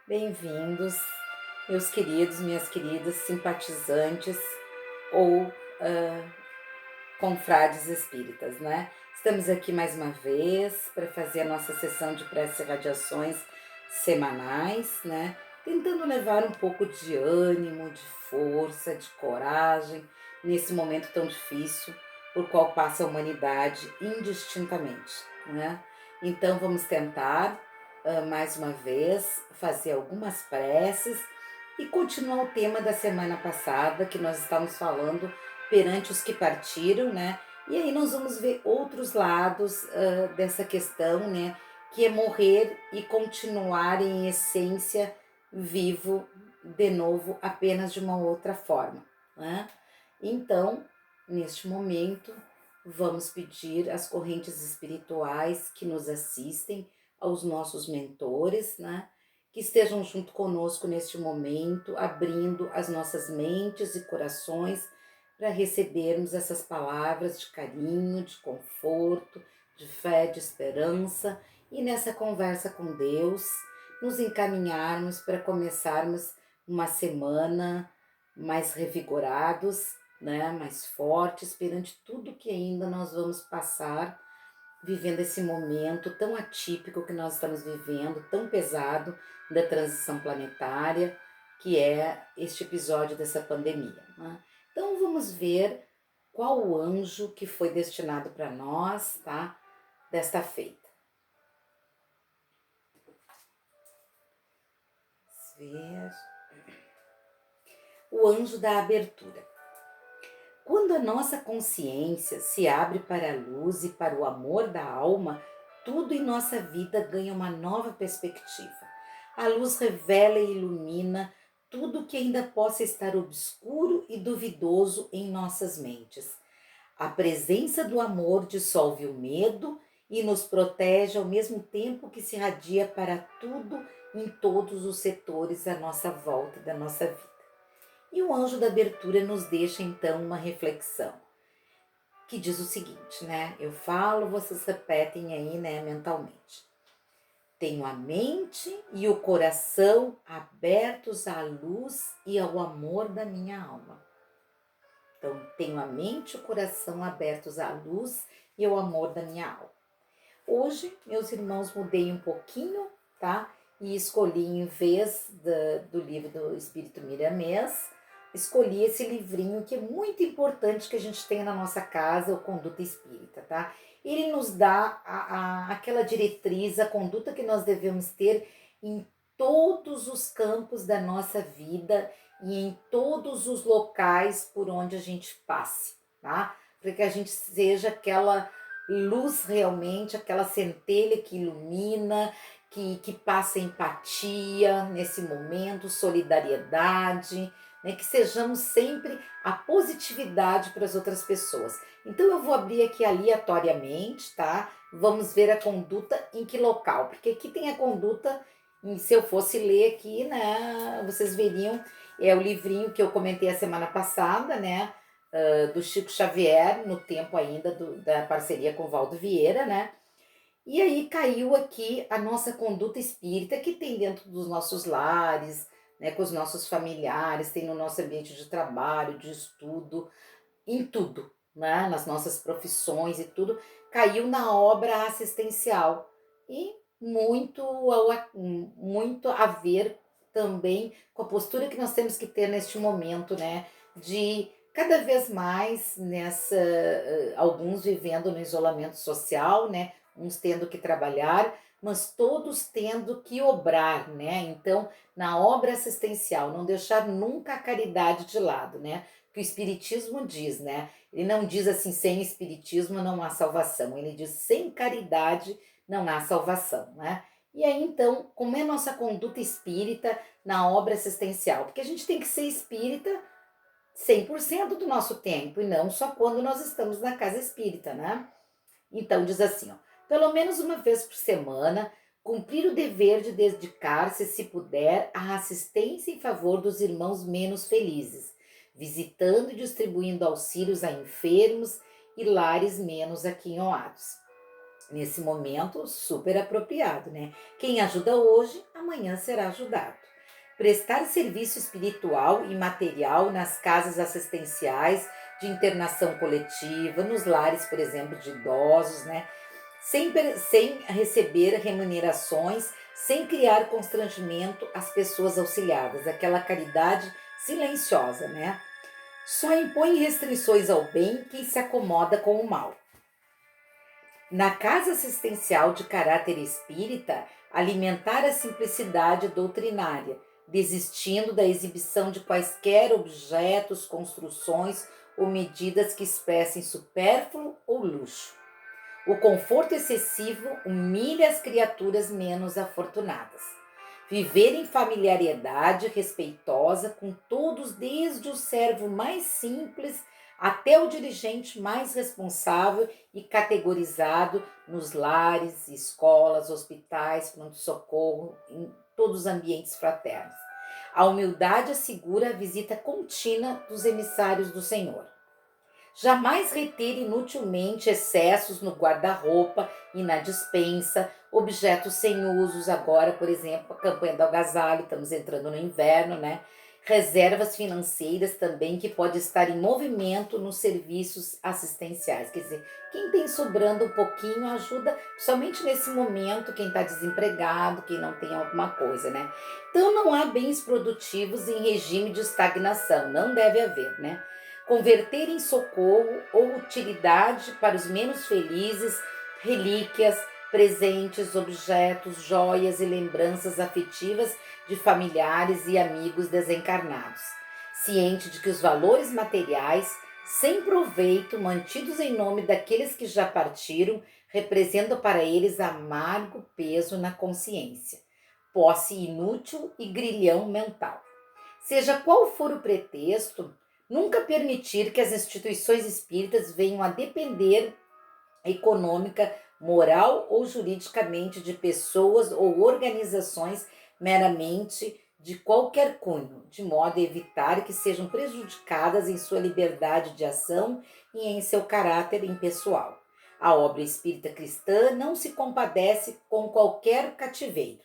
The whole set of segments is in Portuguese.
Bem-vindos, meus queridos, minhas queridas simpatizantes ou confrades espíritas, né? Estamos aqui mais uma vez para fazer a nossa sessão de preces e radiações semanais, né? Tentando levar um pouco de ânimo, de força, de coragem nesse momento tão difícil por qual passa a humanidade indistintamente, né? Então vamos tentar mais uma vez fazer algumas preces e continuar o tema da semana passada que nós estávamos falando perante os que partiram, né? E aí nós vamos ver outros lados dessa questão, né? Que é morrer e continuar em essência vivo de novo, apenas de uma outra forma, né? Então, neste momento, vamos pedir às correntes espirituais que nos assistem, aos nossos mentores, né? Que estejam junto conosco neste momento, abrindo as nossas mentes e corações para recebermos essas palavras de carinho, de conforto, de fé, de esperança e nessa conversa com Deus, nos encaminharmos para começarmos uma semana mais revigorados, né, mais fortes perante tudo que ainda nós vamos passar vivendo esse momento tão atípico que nós estamos vivendo, tão pesado da transição planetária, que é este episódio dessa pandemia, né? Então vamos ver qual o anjo que foi destinado para nós, tá? Desta feita. Vamos ver. O anjo da abertura. Quando a nossa consciência se abre para a luz e para o amor da alma, tudo em nossa vida ganha uma nova perspectiva. A luz revela e ilumina tudo que ainda possa estar obscuro e duvidoso em nossas mentes. A presença do amor dissolve o medo e nos protege ao mesmo tempo que se irradia para tudo em todos os setores à nossa volta da nossa vida. E o anjo da abertura nos deixa então uma reflexão, que diz o seguinte, né? Eu falo, vocês repetem aí, né, mentalmente. Tenho a mente e o coração abertos à luz e ao amor da minha alma. Então, tenho a mente e o coração abertos à luz e ao amor da minha alma. Hoje, meus irmãos, mudei um pouquinho, tá? E escolhi, em vez do livro do Espírito Miramês, escolhi esse livrinho que é muito importante que a gente tenha na nossa casa, o Conduta Espírita, tá? Ele nos dá aquela diretriz, a conduta que nós devemos ter em todos os campos da nossa vida e em todos os locais por onde a gente passe, tá? Para que a gente seja aquela luz realmente, aquela centelha que ilumina, que passa empatia nesse momento, solidariedade, né? Que sejamos sempre a positividade para as outras pessoas. Então eu vou abrir aqui aleatoriamente, tá? Vamos ver a conduta em que local, porque aqui tem a conduta, se eu fosse ler aqui, né, vocês veriam, é o livrinho que eu comentei a semana passada, né? Do Chico Xavier, no tempo ainda da parceria com o Valdo Vieira, né? E aí caiu aqui a nossa conduta espírita que tem dentro dos nossos lares, né, com os nossos familiares, tem no nosso ambiente de trabalho, de estudo, em tudo, né, nas nossas profissões e tudo, caiu na obra assistencial. E muito a ver também com a postura que nós temos que ter neste momento, né, de cada vez mais alguns vivendo no isolamento social, né, uns tendo que trabalhar, mas todos tendo que obrar, né? Então, na obra assistencial, não deixar nunca a caridade de lado, né? Que o Espiritismo diz, né? Ele não diz assim, sem Espiritismo não há salvação. Ele diz, sem caridade não há salvação, né? E aí, então, como é a nossa conduta espírita na obra assistencial? Porque a gente tem que ser espírita 100% do nosso tempo, e não só quando nós estamos na casa espírita, né? Então, diz assim, ó, pelo menos uma vez por semana, cumprir o dever de dedicar-se, se puder, à assistência em favor dos irmãos menos felizes, visitando e distribuindo auxílios a enfermos e lares menos aquinhoados. Nesse momento, super apropriado, né? Quem ajuda hoje, amanhã será ajudado. Prestar serviço espiritual e material nas casas assistenciais de internação coletiva, nos lares, por exemplo, de idosos, né? Sem receber remunerações, sem criar constrangimento às pessoas auxiliadas, aquela caridade silenciosa, né? Só impõe restrições ao bem quem se acomoda com o mal. Na casa assistencial de caráter espírita, alimentar a simplicidade doutrinária, desistindo da exibição de quaisquer objetos, construções ou medidas que expressem supérfluo ou luxo. O conforto excessivo humilha as criaturas menos afortunadas. Viver em familiaridade respeitosa com todos, desde o servo mais simples até o dirigente mais responsável e categorizado nos lares, escolas, hospitais, pronto-socorro, em todos os ambientes fraternos. A humildade assegura a visita contínua dos emissários do Senhor. Jamais reter inutilmente excessos no guarda-roupa e na despensa, objetos sem usos. Agora, por exemplo, a campanha do agasalho, estamos entrando no inverno, né? Reservas financeiras também que pode estar em movimento nos serviços assistenciais. Quer dizer, quem tem sobrando um pouquinho ajuda somente nesse momento, quem está desempregado, quem não tem alguma coisa, né? Então não há bens produtivos em regime de estagnação, não deve haver, né? Converter em socorro ou utilidade para os menos felizes, relíquias, presentes, objetos, joias e lembranças afetivas de familiares e amigos desencarnados. Ciente de que os valores materiais, sem proveito, mantidos em nome daqueles que já partiram, representam para eles amargo peso na consciência, posse inútil e grilhão mental. Seja qual for o pretexto, nunca permitir que as instituições espíritas venham a depender econômica, moral ou juridicamente de pessoas ou organizações meramente de qualquer cunho, de modo a evitar que sejam prejudicadas em sua liberdade de ação e em seu caráter impessoal. A obra espírita cristã não se compadece com qualquer cativeiro.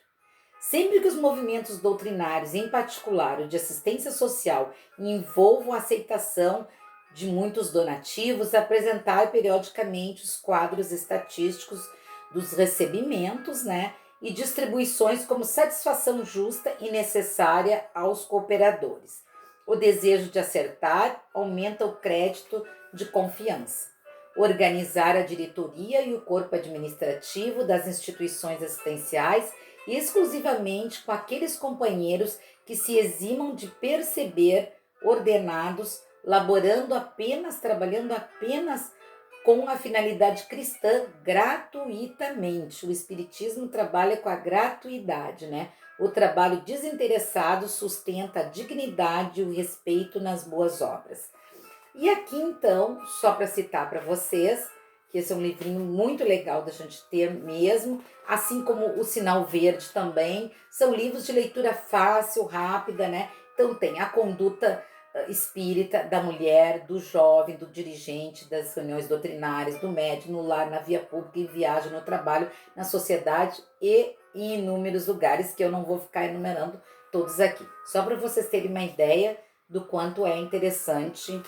Sempre que os movimentos doutrinários, em particular o de assistência social, envolvam a aceitação de muitos donativos, apresentar periodicamente os quadros estatísticos dos recebimentos, né, e distribuições como satisfação justa e necessária aos cooperadores. O desejo de acertar aumenta o crédito de confiança. Organizar a diretoria e o corpo administrativo das instituições assistenciais exclusivamente com aqueles companheiros que se eximam de perceber ordenados, trabalhando apenas com a finalidade cristã gratuitamente. O Espiritismo trabalha com a gratuidade, né? O trabalho desinteressado sustenta a dignidade e o respeito nas boas obras. E aqui então, só para citar para vocês, que esse é um livrinho muito legal da gente ter mesmo, assim como o Sinal Verde também, são livros de leitura fácil, rápida, né? Então tem a conduta espírita da mulher, do jovem, do dirigente, das reuniões doutrinárias, do médium, no lar, na via pública, em viagem, no trabalho, na sociedade e em inúmeros lugares que eu não vou ficar enumerando todos aqui. Só para vocês terem uma ideia do quanto é interessante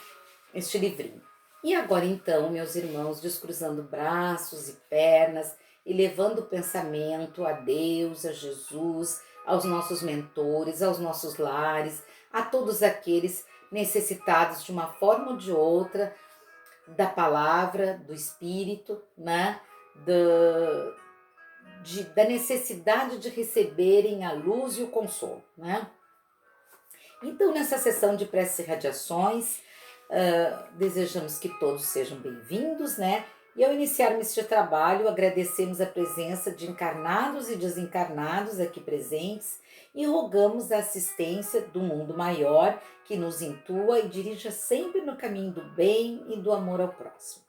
este livrinho. E agora então, meus irmãos, descruzando braços e pernas e levando o pensamento a Deus, a Jesus, aos nossos mentores, aos nossos lares, a todos aqueles necessitados de uma forma ou de outra da palavra, do Espírito, né? Da necessidade de receberem a luz e o consolo, né? Então, nessa sessão de preces e radiações, desejamos que todos sejam bem-vindos, né? E ao iniciarmos este trabalho, agradecemos a presença de encarnados e desencarnados aqui presentes e rogamos a assistência do mundo maior que nos intua e dirija sempre no caminho do bem e do amor ao próximo.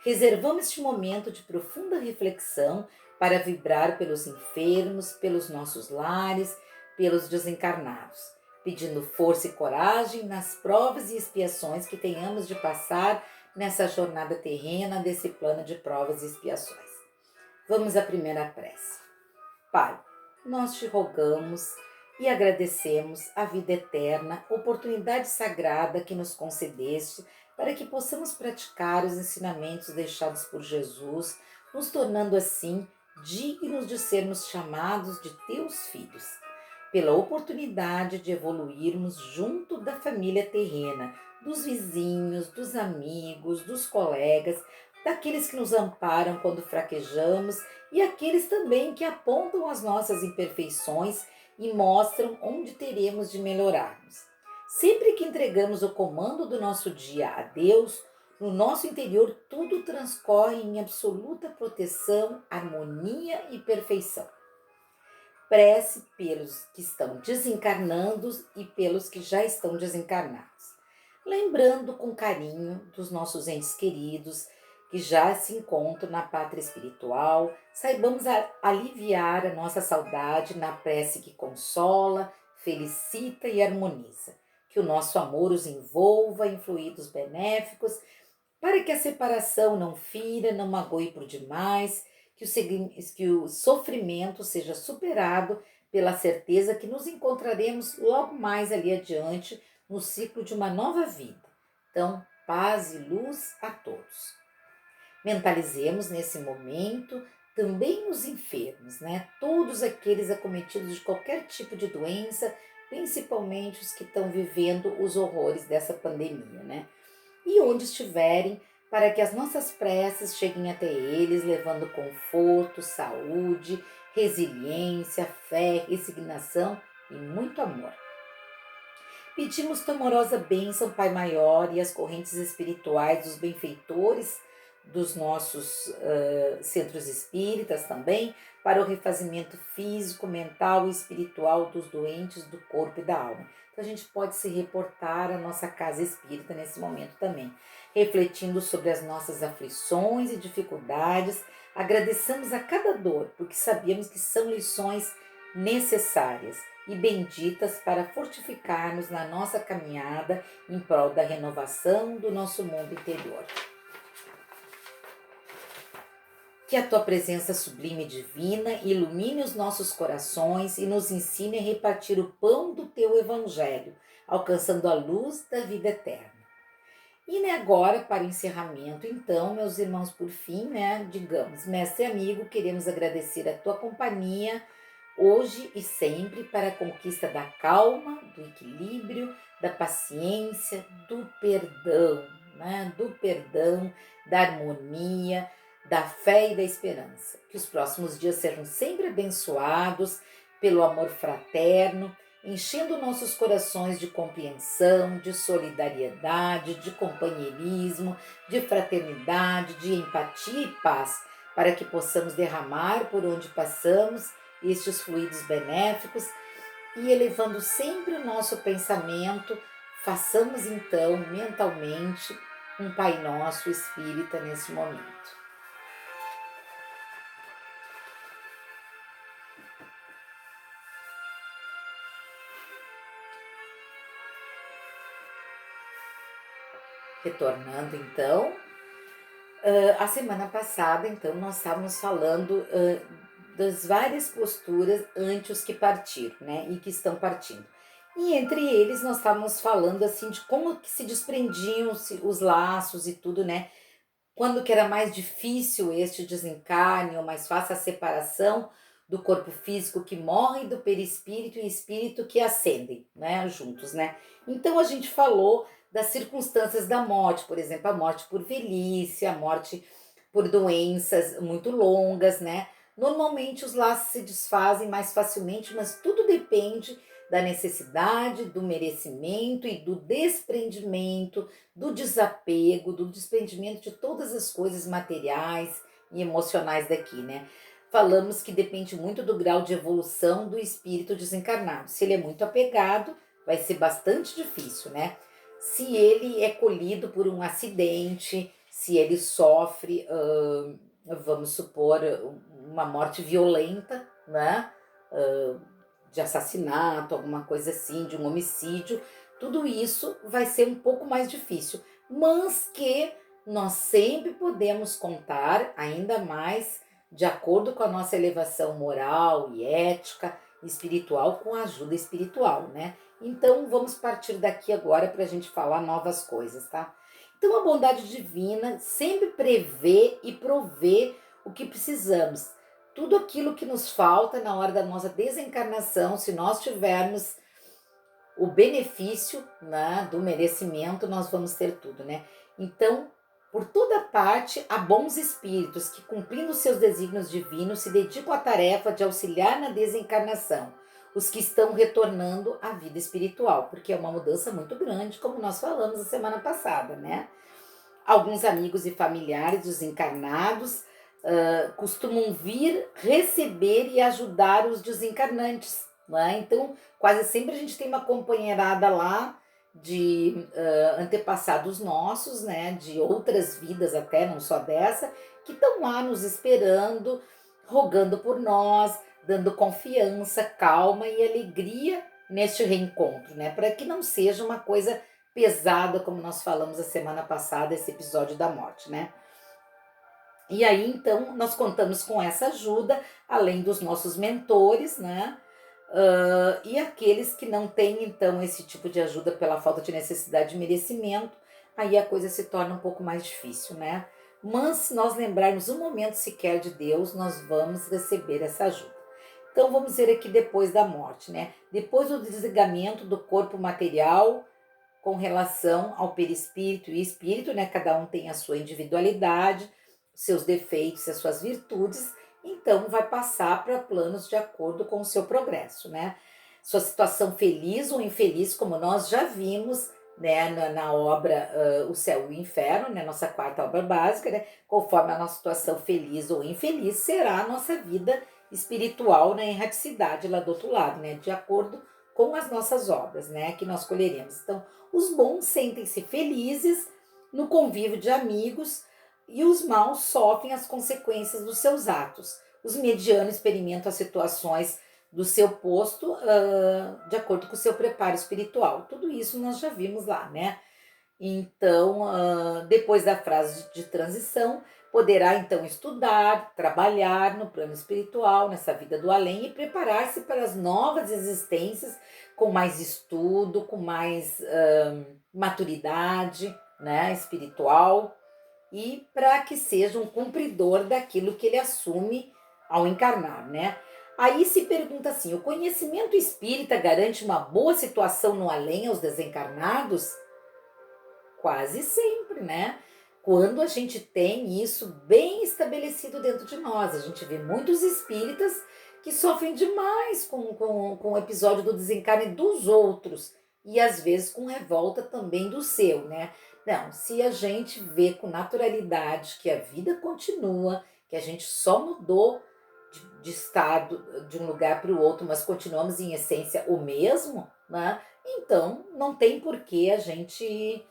Reservamos este momento de profunda reflexão para vibrar pelos enfermos, pelos nossos lares, pelos desencarnados, pedindo força e coragem nas provas e expiações que tenhamos de passar nessa jornada terrena desse plano de provas e expiações. Vamos à primeira prece. Pai, nós te rogamos e agradecemos a vida eterna, oportunidade sagrada que nos concedeste para que possamos praticar os ensinamentos deixados por Jesus, nos tornando assim dignos de sermos chamados de teus filhos. Pela oportunidade de evoluirmos junto da família terrena, dos vizinhos, dos amigos, dos colegas, daqueles que nos amparam quando fraquejamos e aqueles também que apontam as nossas imperfeições e mostram onde teremos de melhorarmos. Sempre que entregamos o comando do nosso dia a Deus, no nosso interior tudo transcorre em absoluta proteção, harmonia e perfeição. Prece pelos que estão desencarnando e pelos que já estão desencarnados. Lembrando com carinho dos nossos entes queridos que já se encontram na pátria espiritual, saibamos aliviar a nossa saudade na prece que consola, felicita e harmoniza. Que o nosso amor os envolva em fluidos benéficos, para que a separação não fira, não magoe por demais, que o sofrimento seja superado pela certeza que nos encontraremos logo mais ali adiante no ciclo de uma nova vida. Então, paz e luz a todos. Mentalizemos nesse momento também os enfermos, né? Todos aqueles acometidos de qualquer tipo de doença, principalmente os que estão vivendo os horrores dessa pandemia, né? E onde estiverem, para que as nossas preces cheguem até eles, levando conforto, saúde, resiliência, fé, resignação e muito amor. Pedimos tua amorosa bênção, Pai Maior, e as correntes espirituais dos benfeitores dos nossos centros espíritas também, para o refazimento físico, mental e espiritual dos doentes do corpo e da alma. Então a gente pode se reportar à nossa casa espírita nesse momento também, refletindo sobre as nossas aflições e dificuldades. Agradeçamos a cada dor, porque sabemos que são lições necessárias e benditas para fortificar-nos na nossa caminhada em prol da renovação do nosso mundo interior. Que a tua presença sublime e divina ilumine os nossos corações e nos ensine a repartir o pão do teu evangelho, alcançando a luz da vida eterna. E agora, para o encerramento, então, meus irmãos, por fim, digamos, mestre e amigo, queremos agradecer a tua companhia hoje e sempre para a conquista da calma, do equilíbrio, da paciência, do perdão, do perdão, da harmonia, da fé e da esperança. Que os próximos dias sejam sempre abençoados pelo amor fraterno, enchendo nossos corações de compreensão, de solidariedade, de companheirismo, de fraternidade, de empatia e paz, para que possamos derramar por onde passamos estes fluidos benéficos e elevando sempre o nosso pensamento, façamos então mentalmente um Pai Nosso espírita nesse momento. Retornando então, a semana passada, então, nós estávamos falando das várias posturas ante os que partiram, né, e que estão partindo. E entre eles nós estávamos falando assim de como que se desprendiam os laços e tudo, né? Quando que era mais difícil este desencarne ou mais fácil a separação do corpo físico que morre do perispírito e espírito que ascendem, né, juntos, né? Então a gente falou das circunstâncias da morte, por exemplo, a morte por velhice, a morte por doenças muito longas, né? Normalmente os laços se desfazem mais facilmente, mas tudo depende da necessidade, do merecimento e do desprendimento, do desapego, do desprendimento de todas as coisas materiais e emocionais daqui, né? Falamos que depende muito do grau de evolução do espírito desencarnado. Se ele é muito apegado, vai ser bastante difícil, né? Se ele é colhido por um acidente, se ele sofre, vamos supor, uma morte violenta, né? De assassinato, alguma coisa assim, de um homicídio, tudo isso vai ser um pouco mais difícil, mas que nós sempre podemos contar, ainda mais de acordo com a nossa elevação moral e ética, espiritual, com a ajuda espiritual, né? Então vamos partir daqui agora para a gente falar novas coisas, tá? Então a bondade divina sempre prevê e provê o que precisamos. Tudo aquilo que nos falta na hora da nossa desencarnação, se nós tivermos o benefício, né, do merecimento, nós vamos ter tudo, né? Então, por toda parte, há bons espíritos que, cumprindo seus desígnios divinos, se dedicam à tarefa de auxiliar na desencarnação, os que estão retornando à vida espiritual, porque é uma mudança muito grande, como nós falamos a semana passada, né? Alguns amigos e familiares dos encarnados costumam vir receber e ajudar os desencarnantes, né? Então, quase sempre a gente tem uma companheirada lá de antepassados nossos, né? De outras vidas até, não só dessa, que estão lá nos esperando, rogando por nós, dando confiança, calma e alegria neste reencontro, né? Para que não seja uma coisa pesada, como nós falamos a semana passada, esse episódio da morte, né? E aí, então, nós contamos com essa ajuda, além dos nossos mentores, né? E aqueles que não têm, então, esse tipo de ajuda pela falta de necessidade de merecimento, aí a coisa se torna um pouco mais difícil, né? Mas se nós lembrarmos um momento sequer de Deus, nós vamos receber essa ajuda. Então, vamos ver aqui depois da morte, né? Depois do desligamento do corpo material, com relação ao perispírito e espírito, né? Cada um tem a sua individualidade, seus defeitos e as suas virtudes, então vai passar para planos de acordo com o seu progresso, né? Sua situação feliz ou infeliz, como nós já vimos, né, na obra O Céu e o Inferno, né, nossa quarta obra básica, né, conforme a nossa situação feliz ou infeliz, será a nossa vida espiritual na erraticidade lá do outro lado, né, de acordo com as nossas obras, né, que nós colheremos. Então, os bons sentem-se felizes no convívio de amigos e os maus sofrem as consequências dos seus atos. Os medianos experimentam as situações do seu posto de acordo com o seu preparo espiritual. Tudo isso nós já vimos lá, né? Então, depois da fase de transição, poderá então estudar, trabalhar no plano espiritual, nessa vida do além e preparar-se para as novas existências com mais estudo, com mais maturidade, né, espiritual e para que seja um cumpridor daquilo que ele assume ao encarnar, né? Aí se pergunta assim: o conhecimento espírita garante uma boa situação no além aos desencarnados? Quase sempre, né? Quando a gente tem isso bem estabelecido dentro de nós. A gente vê muitos espíritas que sofrem demais com o episódio do desencarne dos outros. E às vezes com revolta também do seu, né? Não, se a gente vê com naturalidade que a vida continua, que a gente só mudou de estado de um lugar para o outro, mas continuamos em essência o mesmo, né? Então não tem por que a gente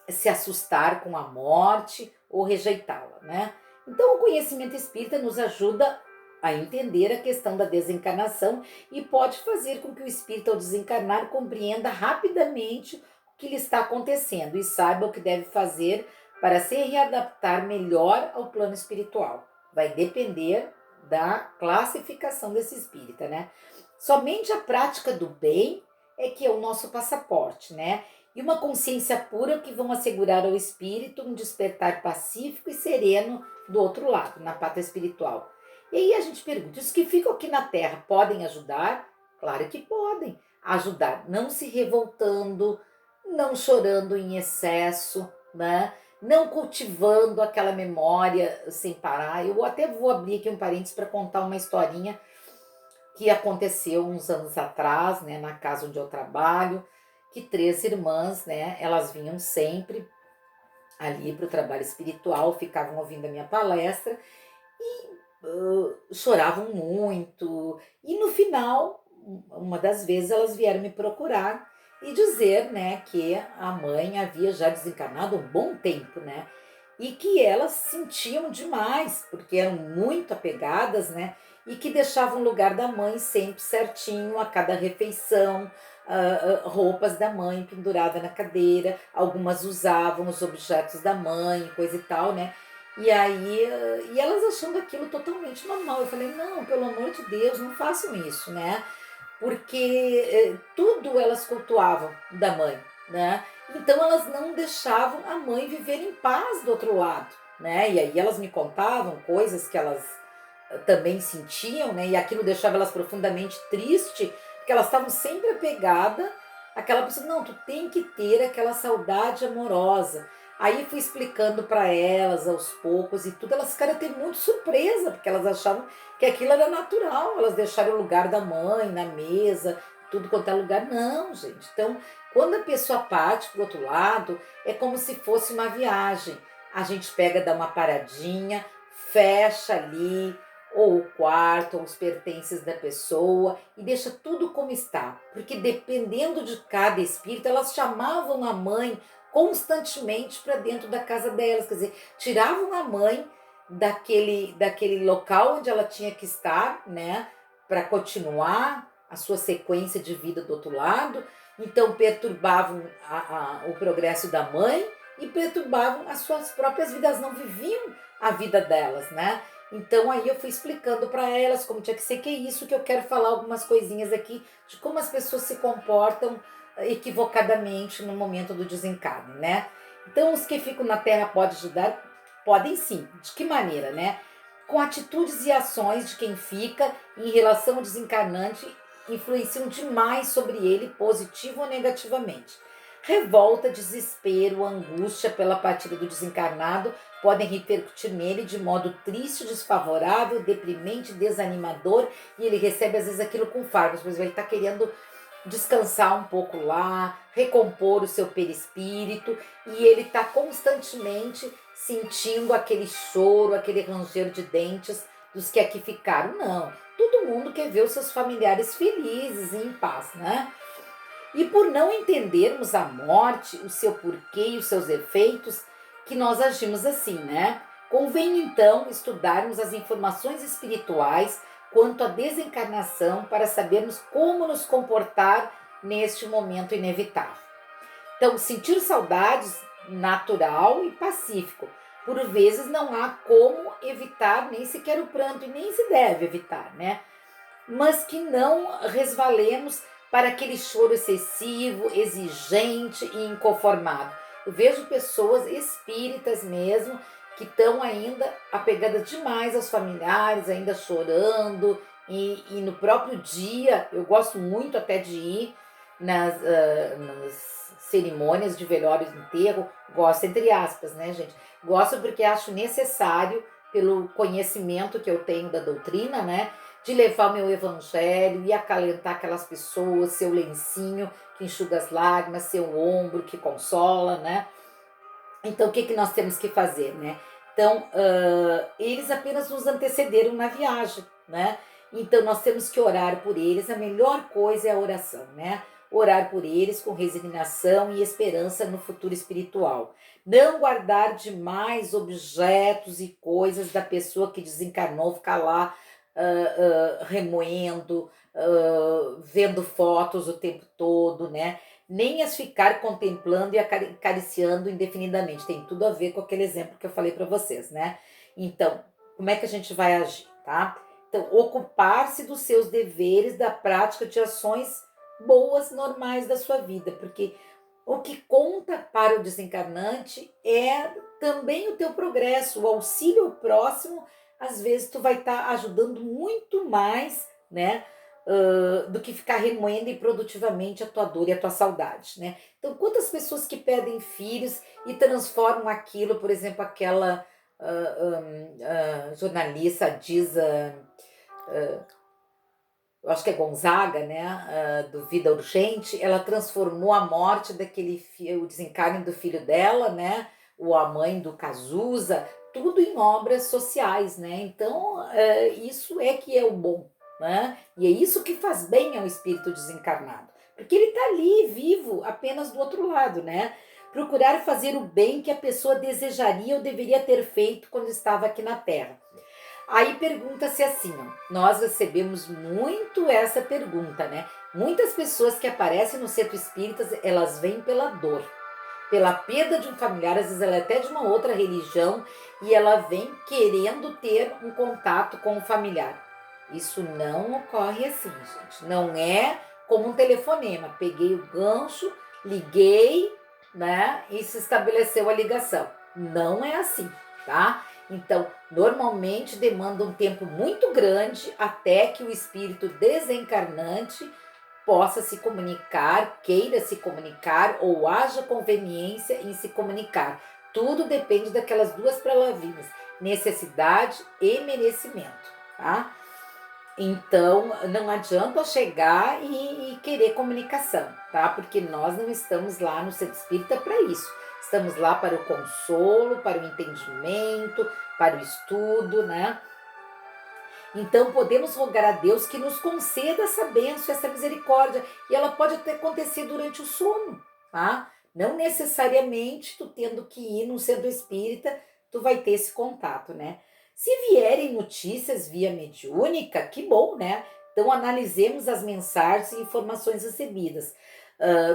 se assustar com a morte ou rejeitá-la, né? Então, o conhecimento espírita nos ajuda a entender a questão da desencarnação e pode fazer com que o espírito, ao desencarnar, compreenda rapidamente o que lhe está acontecendo e saiba o que deve fazer para se readaptar melhor ao plano espiritual. Vai depender da classificação desse espírita, né? Somente a prática do bem é que é o nosso passaporte, né? E uma consciência pura que vão assegurar ao espírito um despertar pacífico e sereno do outro lado, na pátria espiritual. E aí a gente pergunta: os que ficam aqui na Terra podem ajudar? Claro que podem ajudar, não se revoltando, não chorando em excesso, né? Não cultivando aquela memória sem parar. Eu até vou abrir aqui um parênteses para contar uma historinha que aconteceu uns anos atrás, né, na casa onde eu trabalho, que três irmãs, né, elas vinham sempre ali para o trabalho espiritual, ficavam ouvindo a minha palestra e choravam muito. E no final, uma das vezes, elas vieram me procurar e dizer, né, que a mãe havia já desencarnado há um bom tempo, né? E que elas sentiam demais, porque eram muito apegadas, né? E que deixavam o lugar da mãe sempre certinho a cada refeição, roupas da mãe pendurada na cadeira, algumas usavam os objetos da mãe, coisa e tal, né? E aí, e elas achando aquilo totalmente normal. Eu falei, não, pelo amor de Deus, não façam isso, né? Porque tudo elas cultuavam da mãe, né? Então elas não deixavam a mãe viver em paz do outro lado, né? E aí elas me contavam coisas que elas também sentiam, né? E aquilo deixava elas profundamente tristes, porque elas estavam sempre apegadas àquela pessoa. Não, tu tem que ter aquela saudade amorosa. Aí fui explicando para elas aos poucos e tudo, elas ficaram até muito surpresa, porque elas achavam que aquilo era natural, elas deixaram o lugar da mãe na mesa, tudo quanto é lugar. Não, gente. Então, quando a pessoa parte pro outro lado, é como se fosse uma viagem. A gente pega, dá uma paradinha, fecha ali, ou o quarto, ou os pertences da pessoa, e deixa tudo como está. Porque dependendo de cada espírito, elas chamavam a mãe constantemente para dentro da casa delas, quer dizer, tiravam a mãe daquele local onde ela tinha que estar, né, para continuar a sua sequência de vida do outro lado. Então perturbavam o progresso da mãe e perturbavam as suas próprias vidas, não viviam a vida delas, né? Então aí eu fui explicando para elas como tinha que ser, que é isso que eu quero falar algumas coisinhas aqui de como as pessoas se comportam equivocadamente no momento do desencarne, né? Então os que ficam na Terra podem ajudar, podem sim. De que maneira, né? Com atitudes e ações de quem fica em relação ao desencarnante influenciam demais sobre ele, positivo ou negativamente. Revolta, desespero, angústia pela partida do desencarnado podem repercutir nele de modo triste, desfavorável, deprimente, desanimador, e ele recebe às vezes aquilo com fardos, por exemplo, ele está querendo descansar um pouco lá, recompor o seu perispírito, e ele está constantemente sentindo aquele choro, aquele ranger de dentes dos que aqui ficaram. Não, todo mundo quer ver os seus familiares felizes e em paz, né? E por não entendermos a morte, o seu porquê e os seus efeitos, que nós agimos assim, né? Convém então estudarmos as informações espirituais quanto à desencarnação para sabermos como nos comportar neste momento inevitável. Então, sentir saudades natural e pacífico. Por vezes não há como evitar nem sequer o pranto, e nem se deve evitar, né? Mas que não resvalemos para aquele choro excessivo, exigente e inconformado. Eu vejo pessoas espíritas mesmo que estão ainda apegadas demais aos familiares, ainda chorando, e no próprio dia, eu gosto muito até de ir nas cerimônias de velório e enterro, gosto entre aspas, né, gente? Gosto porque acho necessário, pelo conhecimento que eu tenho da doutrina, né, de levar o meu evangelho e acalentar aquelas pessoas, seu lencinho que enxuga as lágrimas, seu ombro que consola, né? Então, o que, que nós temos que fazer, né? Então, eles apenas nos antecederam na viagem, né? Então, nós temos que orar por eles. A melhor coisa é a oração, né? Orar por eles com resignação e esperança no futuro espiritual. Não guardar demais objetos e coisas da pessoa que desencarnou, ficar lá remoendo, vendo fotos o tempo todo, né? Nem as ficar contemplando e acariciando indefinidamente. Tem tudo a ver com aquele exemplo que eu falei para vocês, né? Então, como é que a gente vai agir, tá? Então, ocupar-se dos seus deveres, da prática de ações boas, normais da sua vida, porque o que conta para o desencarnante é também o teu progresso, o auxílio ao próximo. Às vezes tu vai estar ajudando muito mais, né? Do que ficar remoendo improdutivamente a tua dor e a tua saudade, né? Então, quantas pessoas que pedem filhos e transformam aquilo, por exemplo, aquela jornalista diz, eu acho que é Gonzaga, né? Do Vida Urgente, ela transformou a morte daquele filho, o desencarne do filho dela, né? Ou a mãe do Cazuza, tudo em obras sociais, né? Então, isso é que é o bom, né? E é isso que faz bem ao espírito desencarnado, porque ele está ali, vivo, apenas do outro lado, né? Procurar fazer o bem que a pessoa desejaria ou deveria ter feito quando estava aqui na Terra. Aí pergunta-se assim, ó, nós recebemos muito essa pergunta, né? Muitas pessoas que aparecem no centro espírita, elas vêm pela dor. pela perda de um familiar, às vezes ela é até de uma outra religião, e ela vem querendo ter um contato com o familiar. Isso não ocorre assim, gente. Não é como um telefonema. Peguei o gancho, liguei, né? E se estabeleceu a ligação. Não é assim, tá? Então, normalmente demanda um tempo muito grande até que o espírito desencarnante possa se comunicar, queira se comunicar ou haja conveniência em se comunicar. Tudo depende daquelas duas palavrinhas, necessidade e merecimento, tá? Então, não adianta chegar e querer comunicação, tá? Porque nós não estamos lá no centro espírita para isso. Estamos lá para o consolo, para o entendimento, para o estudo, né? Então, podemos rogar a Deus que nos conceda essa bênção, essa misericórdia. E ela pode até acontecer durante o sono, tá? Não necessariamente tu tendo que ir no centro espírita, tu vai ter esse contato, né? Se vierem notícias via mediúnica, que bom, né? Então, analisemos as mensagens e informações recebidas,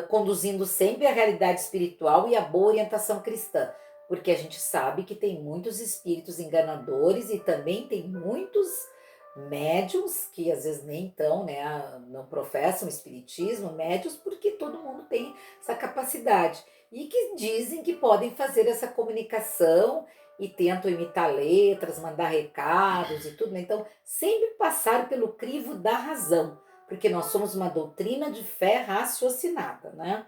conduzindo sempre a realidade espiritual e a boa orientação cristã, porque a gente sabe que tem muitos espíritos enganadores e também tem muitos médiums que às vezes nem estão, né, não professam espiritismo, médios, porque todo mundo tem essa capacidade e que dizem que podem fazer essa comunicação e tentam imitar letras, mandar recados e tudo, né? Então, sempre passar pelo crivo da razão, porque nós somos uma doutrina de fé raciocinada, né?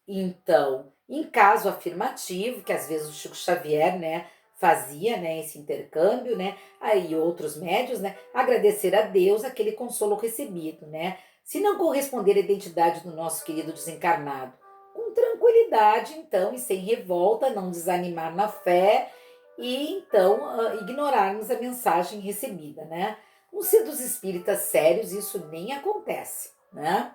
Então, em caso afirmativo, que às vezes o Chico Xavier, né, fazia, né, esse intercâmbio, né, aí outros médios, né, agradecer a Deus aquele consolo recebido, né, se não corresponder à identidade do nosso querido desencarnado, com tranquilidade, então, e sem revolta, não desanimar na fé e então ignorarmos a mensagem recebida, né. No ser dos espíritas sérios, isso nem acontece, né.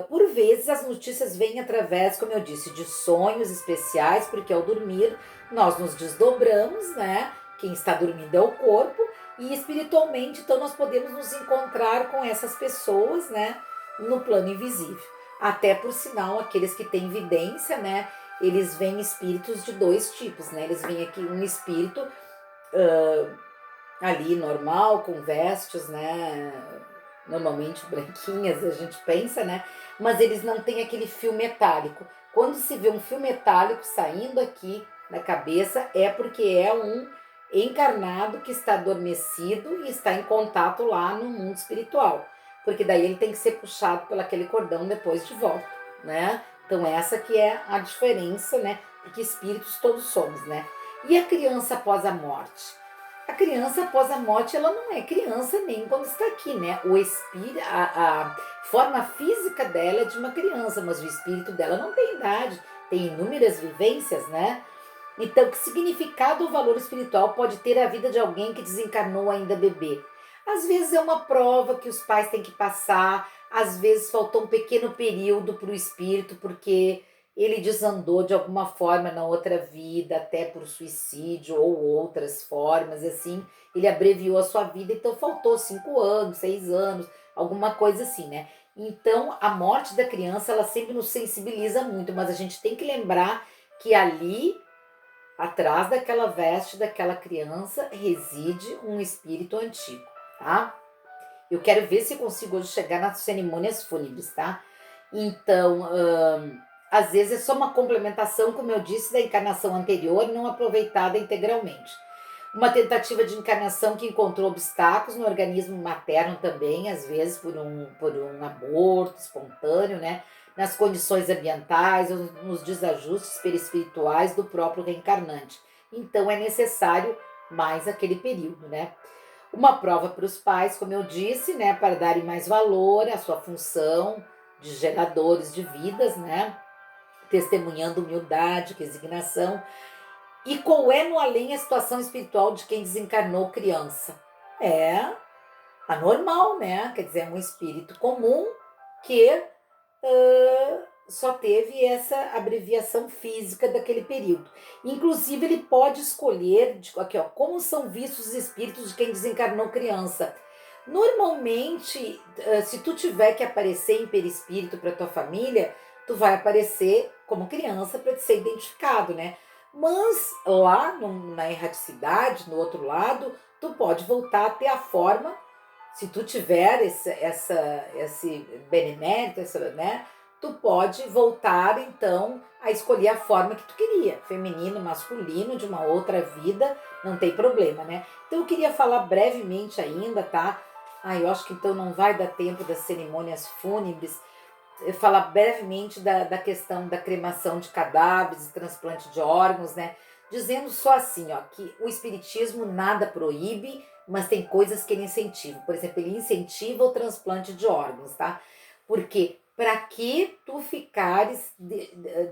Por vezes as notícias vêm através, como eu disse, de sonhos especiais, porque ao dormir nós nos desdobramos, né? Quem está dormindo é o corpo, e espiritualmente, então nós podemos nos encontrar com essas pessoas, né? No plano invisível. Até por sinal, aqueles que têm vidência, né? Eles veem espíritos de dois tipos, né? Eles veem aqui um espírito ali normal, com vestes, né? Normalmente branquinhas, a gente pensa, né? Mas eles não têm aquele fio metálico. Quando se vê um fio metálico saindo aqui na cabeça, é porque é um encarnado que está adormecido e está em contato lá no mundo espiritual. Porque daí ele tem que ser puxado pelo aquele cordão depois de volta, né? Então essa que é a diferença, né? Porque espíritos todos somos, né? E a criança após a morte? A criança após a morte, ela não é criança nem quando está aqui, né? O espírito, a forma física dela é de uma criança, mas o espírito dela não tem idade, tem inúmeras vivências, né? Então, que significado ou valor espiritual pode ter a vida de alguém que desencarnou ainda bebê? Às vezes é uma prova que os pais têm que passar, às vezes faltou um pequeno período para o espírito, porque ele desandou de alguma forma na outra vida, até por suicídio ou outras formas, assim, ele abreviou a sua vida, então faltou 5 anos, 6 anos, alguma coisa assim, né? Então, a morte da criança, ela sempre nos sensibiliza muito, mas a gente tem que lembrar que ali, atrás daquela veste daquela criança, reside um espírito antigo, tá? Eu quero ver se consigo hoje chegar nas cerimônias fúnebres, tá? Então, às vezes é só uma complementação, como eu disse, da encarnação anterior, não aproveitada integralmente. Uma tentativa de encarnação que encontrou obstáculos no organismo materno também, às vezes por um aborto espontâneo, né? Nas condições ambientais ou nos desajustes perispirituais do próprio reencarnante. Então é necessário mais aquele período, né? Uma prova para os pais, como eu disse, né? Para darem mais valor à sua função de geradores de vidas, né? Testemunhando humildade, resignação. E qual é no além a situação espiritual de quem desencarnou criança? É anormal, né? Quer dizer, é um espírito comum que só teve essa abreviação física daquele período. Inclusive, ele pode escolher, aqui, ó, como são vistos os espíritos de quem desencarnou criança. Normalmente, se tu tiver que aparecer em perispírito para tua família, tu vai aparecer como criança para te ser identificado, né? Mas lá na erraticidade, no outro lado, tu pode voltar a ter a forma, se tu tiver esse benemérito, né? Tu pode voltar então a escolher a forma que tu queria, feminino, masculino, de uma outra vida, não tem problema, né? Então eu queria falar brevemente ainda, tá? Eu acho que então não vai dar tempo das cerimônias fúnebres, falar brevemente da questão da cremação de cadáveres e transplante de órgãos, né? Dizendo só assim, ó, que o espiritismo nada proíbe, mas tem coisas que ele incentiva. Por exemplo, ele incentiva o transplante de órgãos, tá? Porque para que tu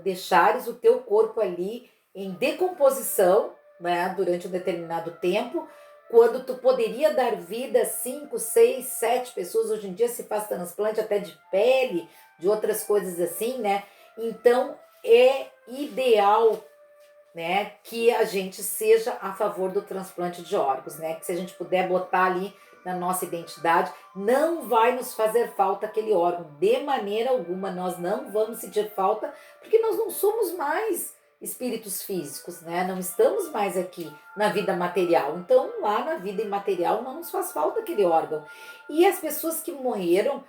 deixares o teu corpo ali em decomposição, né, durante um determinado tempo, quando tu poderia dar vida a 5, 6, 7 pessoas, hoje em dia se faz transplante até de pele, de outras coisas assim, né? Então é ideal, né, que a gente seja a favor do transplante de órgãos, né? Que se a gente puder botar ali na nossa identidade, não vai nos fazer falta aquele órgão, de maneira alguma, nós não vamos sentir falta, porque nós não somos mais espíritos físicos, né? Não estamos mais aqui na vida material. Então, lá na vida imaterial não nos faz falta aquele órgão. E as pessoas que morreram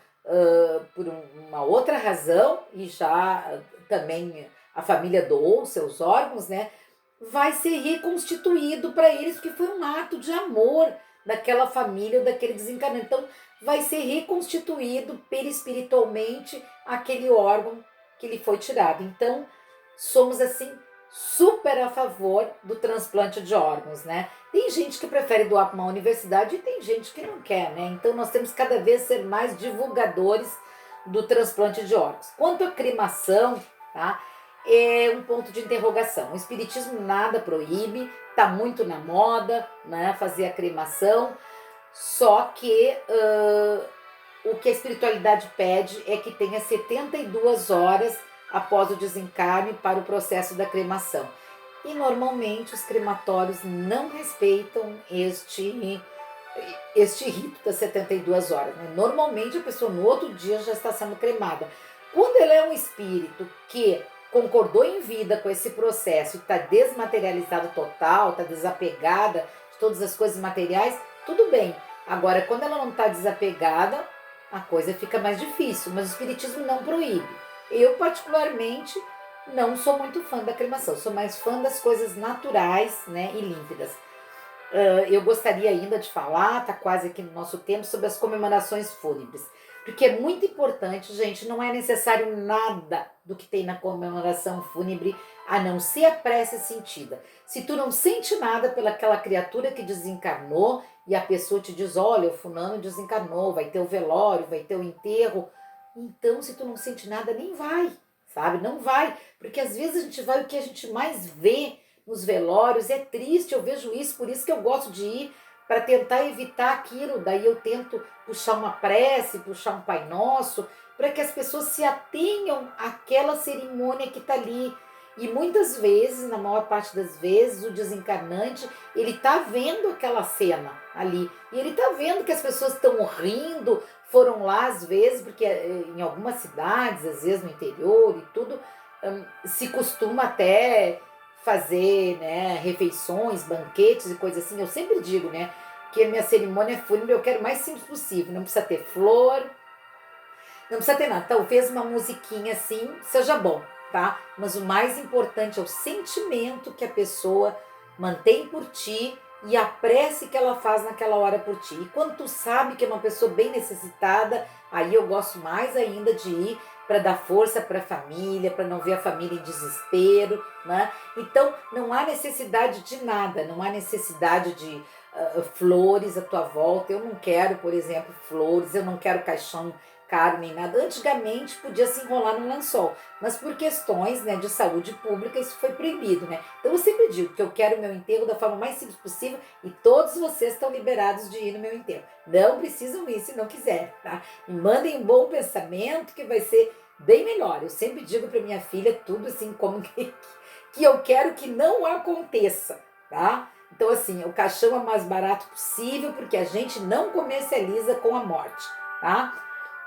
por uma outra razão e já também a família doou seus órgãos, né? Vai ser reconstituído para eles, porque foi um ato de amor daquela família ou daquele desencarnado. Então, vai ser reconstituído perispiritualmente aquele órgão que lhe foi tirado. Então, somos assim super a favor do transplante de órgãos, né? Tem gente que prefere doar para uma universidade e tem gente que não quer, né? Então nós temos cada vez ser mais divulgadores do transplante de órgãos. Quanto à cremação, tá? É um ponto de interrogação. O espiritismo nada proíbe, tá muito na moda, né? Fazer a cremação, só que o que a espiritualidade pede é que tenha 72 horas após o desencarne para o processo da cremação. E normalmente os crematórios não respeitam este rito das 72 horas. Né? Normalmente a pessoa no outro dia já está sendo cremada. Quando ela é um espírito que concordou em vida com esse processo e está desmaterializado total, está desapegada de todas as coisas materiais, tudo bem. Agora, quando ela não está desapegada, a coisa fica mais difícil, mas o espiritismo não proíbe. Eu, particularmente, não sou muito fã da cremação, sou mais fã das coisas naturais, né, e límpidas. Eu gostaria ainda de falar, tá quase aqui no nosso tempo, sobre as comemorações fúnebres. Porque é muito importante, gente, não é necessário nada do que tem na comemoração fúnebre, a não ser a prece sentida. Se tu não sente nada pelaquela criatura que desencarnou e a pessoa te diz, olha, o fulano desencarnou, vai ter o velório, vai ter o enterro, então se tu não sente nada, nem vai, sabe? Não vai, porque às vezes a gente vai, o que a gente mais vê nos velórios é triste, eu vejo isso, por isso que eu gosto de ir, para tentar evitar aquilo. Daí eu tento puxar uma prece, puxar um Pai Nosso, para que as pessoas se atenham àquela cerimônia que está ali. E muitas vezes, na maior parte das vezes, o desencarnante, ele está vendo aquela cena ali. E ele está vendo que as pessoas estão rindo, foram lá às vezes, porque em algumas cidades, às vezes no interior e tudo, se costuma até fazer, né, refeições, banquetes e coisas assim. Eu sempre digo, né, que a minha cerimônia fúnebre eu quero o mais simples possível. Não precisa ter flor, não precisa ter nada. Talvez uma musiquinha assim seja bom, tá? Mas o mais importante é o sentimento que a pessoa mantém por ti e a prece que ela faz naquela hora por ti. E quando tu sabe que é uma pessoa bem necessitada, aí eu gosto mais ainda de ir para dar força para a família, para não ver a família em desespero, né? Então, não há necessidade de nada, não há necessidade de flores à tua volta. Eu não quero, por exemplo, flores, eu não quero caixão caro nem nada. Antigamente podia se enrolar num lençol, mas por questões, né, de saúde pública isso foi proibido, né? Então eu sempre digo que eu quero o meu enterro da forma mais simples possível e todos vocês estão liberados de ir no meu enterro. Não precisam ir se não quiser, tá? Me mandem um bom pensamento que vai ser bem melhor. Eu sempre digo para minha filha tudo assim como que eu quero que não aconteça, tá? Então assim, o caixão é mais barato possível porque a gente não comercializa com a morte, tá?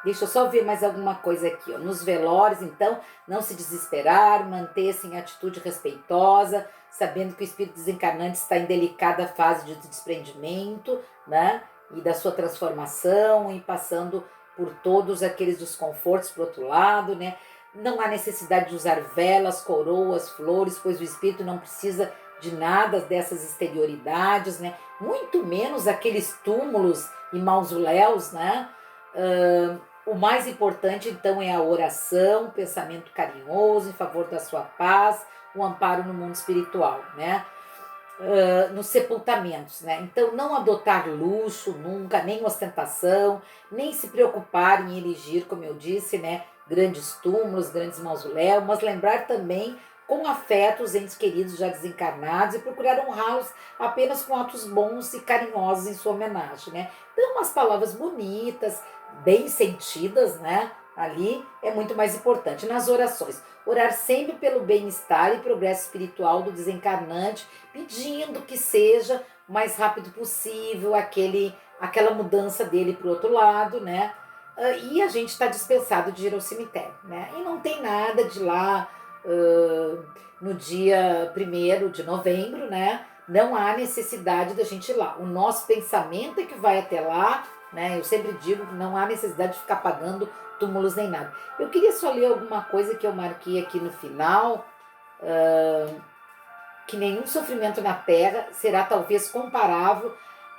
Deixa eu só ver mais alguma coisa aqui, ó. Nos velórios, então, não se desesperar, manter-se em atitude respeitosa, sabendo que o espírito desencarnante está em delicada fase de desprendimento, né? E da sua transformação, e passando por todos aqueles desconfortos por outro lado, né? Não há necessidade de usar velas, coroas, flores, pois o espírito não precisa de nada dessas exterioridades, né? Muito menos aqueles túmulos e mausoléus, né? O mais importante, então, é a oração, o pensamento carinhoso em favor da sua paz, o amparo no mundo espiritual, né? Nos sepultamentos, né? Então, não adotar luxo nunca, nem ostentação, nem se preocupar em erigir, como eu disse, né? Grandes túmulos, grandes mausoléus, mas lembrar também com afeto os entes queridos já desencarnados e procurar honrá-los apenas com atos bons e carinhosos em sua homenagem, né? Então, umas palavras bonitas, bem sentidas, né? Ali é muito mais importante. Nas orações, orar sempre pelo bem-estar e progresso espiritual do desencarnante, pedindo que seja o mais rápido possível aquela mudança dele para o outro lado, né? E a gente está dispensado de ir ao cemitério, né? E não tem nada de lá no dia 1º de novembro, né? Não há necessidade da gente ir lá. O nosso pensamento é que vai até lá, né? Eu sempre digo que não há necessidade de ficar pagando túmulos nem nada. Eu queria só ler alguma coisa que eu marquei aqui no final, que nenhum sofrimento na terra será talvez comparável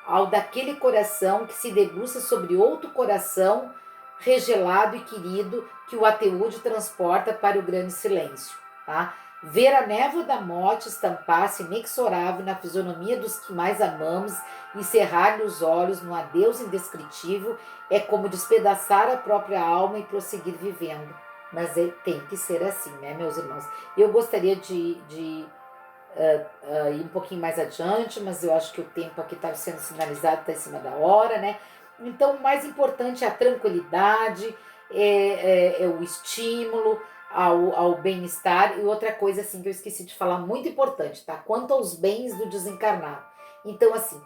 ao daquele coração que se debruça sobre outro coração regelado e querido que o ataúde transporta para o grande silêncio, tá? Ver a névoa da morte estampar-se inexorável na fisionomia dos que mais amamos e cerrar-lhe os olhos num adeus indescritível é como despedaçar a própria alma e prosseguir vivendo. Mas tem que ser assim, né, meus irmãos? Eu gostaria de ir um pouquinho mais adiante, mas eu acho que o tempo aqui está sendo sinalizado, está em cima da hora, né? Então, o mais importante é a tranquilidade, é o estímulo ao bem-estar. E outra coisa, assim, que eu esqueci de falar, muito importante, tá? Quanto aos bens do desencarnado. Então, assim,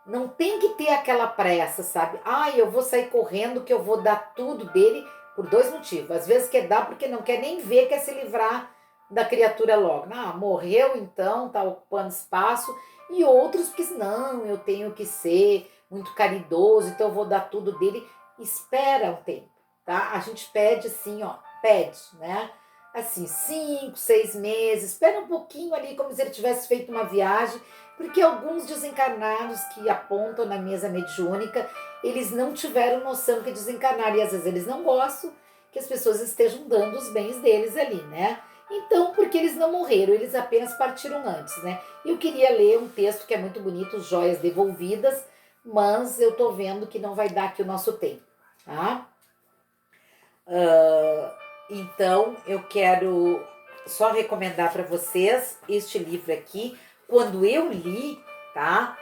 não tem que ter aquela pressa, sabe? Eu vou sair correndo que eu vou dar tudo dele por 2 motivos. Às vezes quer dar porque não quer nem ver, quer se livrar da criatura logo. Morreu então, tá ocupando espaço. E outros porque não, eu tenho que ser muito caridoso, então eu vou dar tudo dele. Espera um tempo, tá? A gente pede assim, ó, pede, né? Assim, 5, 6 meses, espera um pouquinho ali, como se ele tivesse feito uma viagem, porque alguns desencarnados que apontam na mesa mediúnica, eles não tiveram noção que desencarnaram, e às vezes eles não gostam que as pessoas estejam dando os bens deles ali, né? Então, porque eles não morreram, eles apenas partiram antes, né? E eu queria ler um texto que é muito bonito, Joias Devolvidas, mas eu tô vendo que não vai dar aqui o nosso tempo, tá? Então, eu quero só recomendar para vocês este livro aqui. Quando eu li, tá?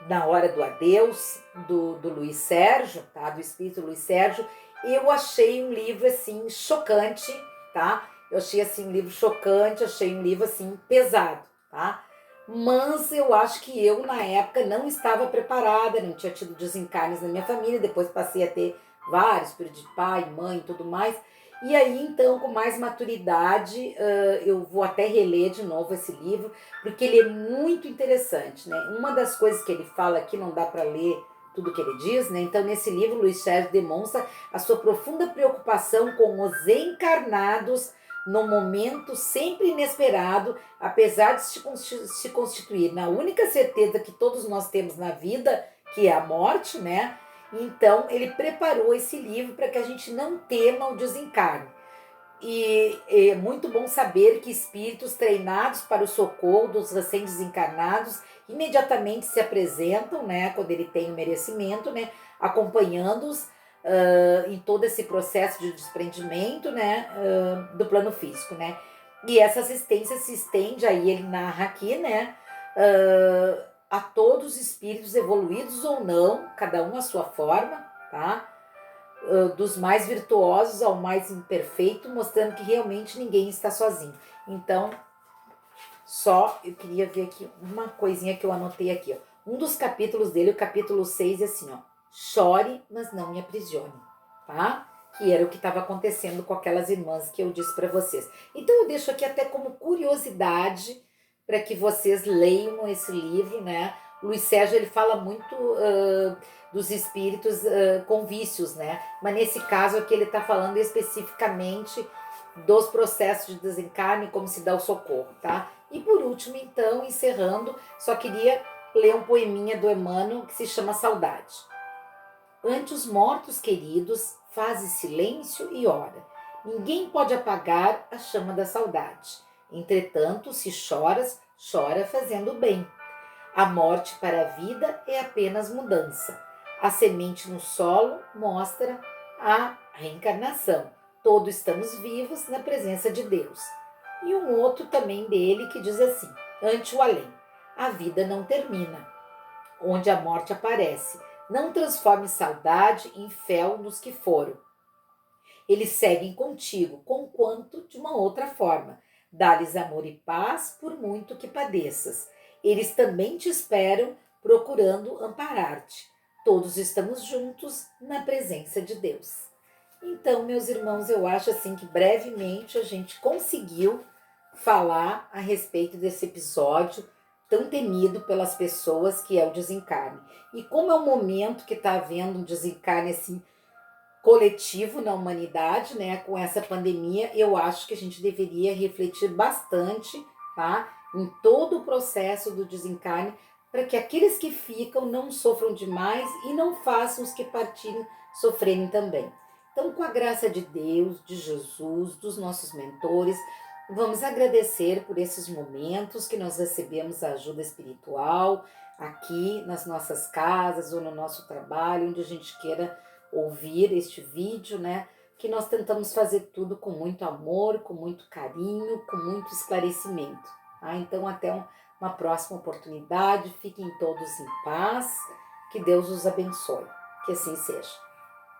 Na Hora do Adeus, do Luiz Sérgio, tá? Do Espírito Luiz Sérgio, eu achei um livro, assim, chocante, tá? Eu achei, assim, um livro chocante, achei um livro, assim, pesado, tá? Mas eu acho que eu, na época, não estava preparada, não tinha tido desencarnes na minha família, depois passei a ter vários, período de pai, mãe e tudo mais. E aí, então, com mais maturidade, eu vou até reler de novo esse livro, porque ele é muito interessante, né? Uma das coisas que ele fala aqui, não dá para ler tudo que ele diz, né? Então, nesse livro, Luiz Sérgio demonstra a sua profunda preocupação com os encarnados no momento sempre inesperado, apesar de se constituir na única certeza que todos nós temos na vida, que é a morte, né? Então, ele preparou esse livro para que a gente não tema o desencarne. E é muito bom saber que espíritos treinados para o socorro dos recém-desencarnados imediatamente se apresentam, né, quando ele tem o merecimento, né, acompanhando-os em todo esse processo de desprendimento, né, do plano físico, né. E essa assistência se estende, aí ele narra aqui, né, a todos os espíritos evoluídos ou não, cada um à sua forma, tá? Dos mais virtuosos ao mais imperfeito, mostrando que realmente ninguém está sozinho. Então, só eu queria ver aqui uma coisinha que eu anotei aqui, ó. Um dos capítulos dele, o capítulo 6, é assim, ó: chore, mas não me aprisione. tá? Que era o que estava acontecendo com aquelas irmãs que eu disse para vocês. Então eu deixo aqui até como curiosidade para que vocês leiam esse livro, né? Luiz Sérgio ele fala muito dos espíritos com vícios, né? Mas nesse caso aqui ele está falando especificamente dos processos de desencarne, como se dá o socorro, tá? E por último, então, encerrando, só queria ler um poeminha do Emmanuel que se chama Saudade. Ante os mortos queridos, faze silêncio e ora. Ninguém pode apagar a chama da saudade. Entretanto, se choras, chora fazendo bem. A morte para a vida é apenas mudança. A semente no solo mostra a reencarnação. Todos estamos vivos na presença de Deus. E um outro também dele que diz assim: ante o além, a vida não termina. Onde a morte aparece, não transforme saudade em fel nos que foram. Eles seguem contigo, conquanto de uma outra forma. Dá-lhes amor e paz, por muito que padeças. Eles também te esperam, procurando amparar-te. Todos estamos juntos na presença de Deus. Então, meus irmãos, eu acho assim que brevemente a gente conseguiu falar a respeito desse episódio tão temido pelas pessoas, que é o desencarne. E como é um momento que está havendo um desencarne assim coletivo na humanidade, né, com essa pandemia, eu acho que a gente deveria refletir bastante, tá, em todo o processo do desencarne, para que aqueles que ficam não sofram demais e não façam os que partirem sofrerem também. Então, com a graça de Deus, de Jesus, dos nossos mentores, vamos agradecer por esses momentos que nós recebemos a ajuda espiritual aqui nas nossas casas ou no nosso trabalho, onde a gente queira ouvir este vídeo, né? Que nós tentamos fazer tudo com muito amor, com muito carinho, com muito esclarecimento. Tá? Então, até uma próxima oportunidade. Fiquem todos em paz. Que Deus os abençoe. Que assim seja.